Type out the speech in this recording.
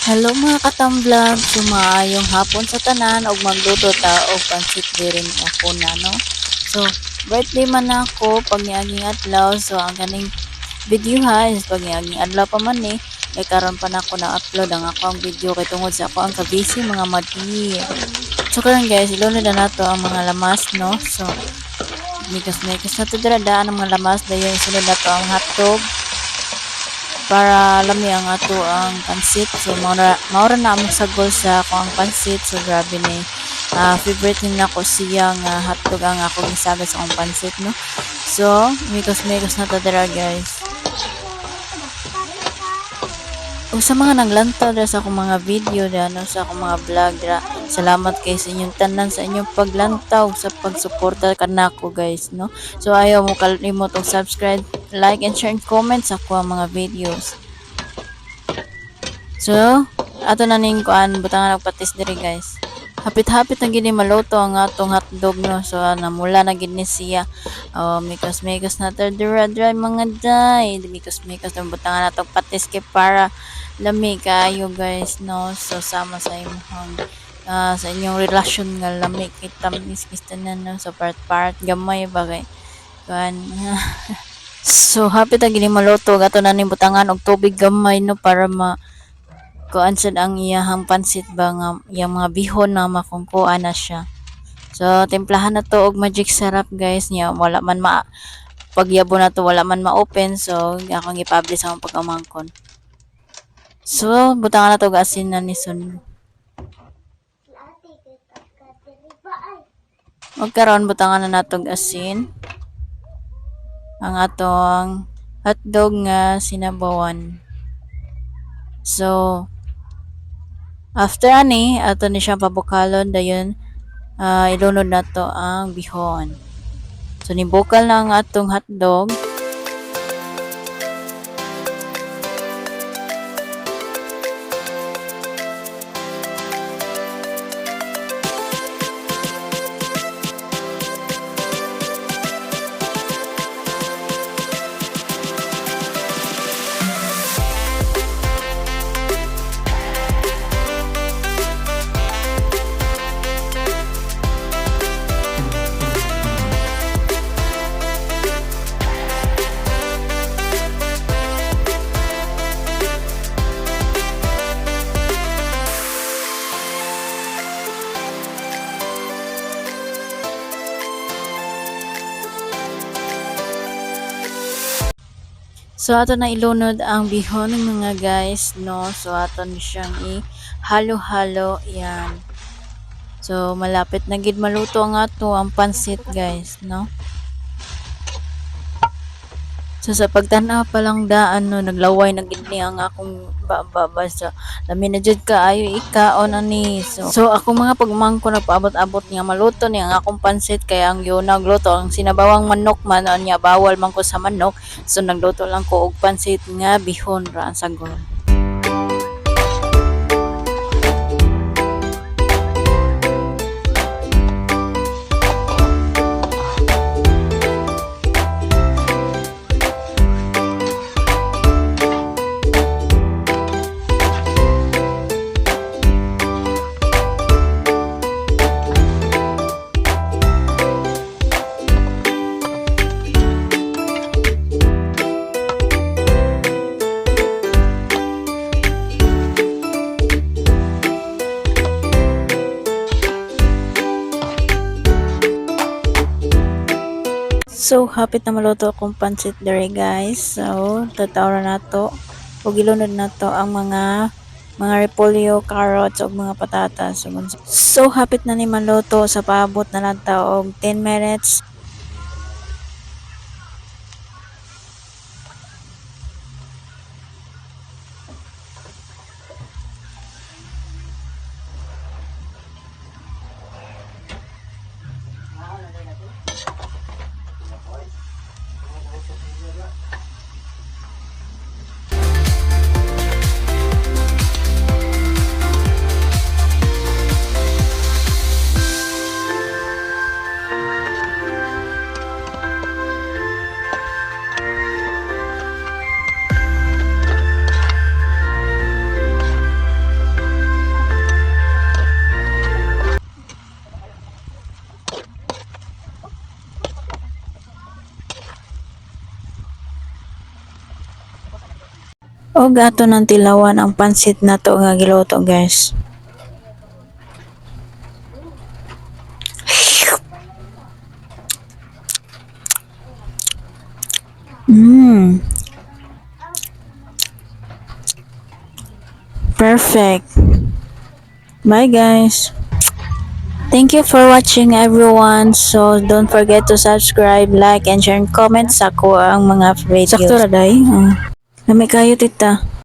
Hello mga katamvlog, sumaayong hapon sa tanan og magluto ta og pansit diri ako na no. So, birthday man ako pag niaging adlaw, so ang kaning video ha is pag niaging adlaw pa man kay karon pa na ako na-upload ang ako ang video kay tungod sa ako ang kabisi mga madi. So karon guys, ilunod na nato ang mga lamas no. So, mikas-mikas na to dira daan ang mga lamas dayon isunod na to ang hotdog para lami ang ato ang pansit. So maura na among sagol sa ako ang pansit. So grabe ni favorite ni nako siya nga hotdog ang ako gisagad sa akong pansit no. So mikos na ta dira guys. Ug sa mga naglantaw dira sa akong mga video dira no, sa akong mga vlog dira, salamat kay sa inyong tanan sa inyong paglantaw sa pagsuporta kanako guys no. So ayaw mo kalimot og subscribe, like and share and comment sa ako mga videos. So ato na ning kuan butangan og patis diri guys. Hapit-hapit na gini maluto ang atong hotdog no. So namula na gid ni siya. Mikos na ta dira mga day. Mikos na butangan natong patis kay para lami kayo guys no. So sama sa imong sa inyong relasyon nga lami kita miskis tanan no. So part gamay ba kay kuan. So hapit na gini maluto ato na ning butangan og tubig gamay no para kuan sad ang iyahang pansit ba nga iyang mga bihon na makungkuan na siya. So timplahan na to og magic syrup guys niya wala man pagyabo na to wala man ma-open, so akong i-publish ang pagkamangkon. So butangan na to og asin na ni sun. Og karon butangan na natog asin ang atong hotdog nga sinabawan. So after ani, ato ni siyang pabukalon dayon ilunod na to ang bihon. So nibukal na ang atong hotdog. So ato na ilunod ang bihon ng mga guys no. So ato ni siyang i-halo-halo yan. So malapit na gid maluto ang ato ang pansit guys no. So sa pagtanaw pa lang daan no, naglaway na gid ni ang akong baba sa lami na jud kaayo ikaon ani. So ako mga pagmangko nagpaabot-abot niya maluto ni ang akong pansit kay ang yun nagluto ang sinabawang manok man niya bawal man ko sa manok. So nagluto lang ko og pansit nga bihon ra ang sagol. So, hapit na maluto akong pansit dere guys. So, tatawra na to. O gilunod na to ang mga repolyo, carrots, o mga patatas. So, hapit na ni maluto sa paabot na lang ta og 10 minutes. O gato ng tilawan ang pansit na to nga giluto guys. Mmm. Perfect. Bye guys. Thank you for watching everyone. So don't forget to subscribe, like, and share and comment sa ko ang mga videos. Sakto ra day. Lami kayo tita.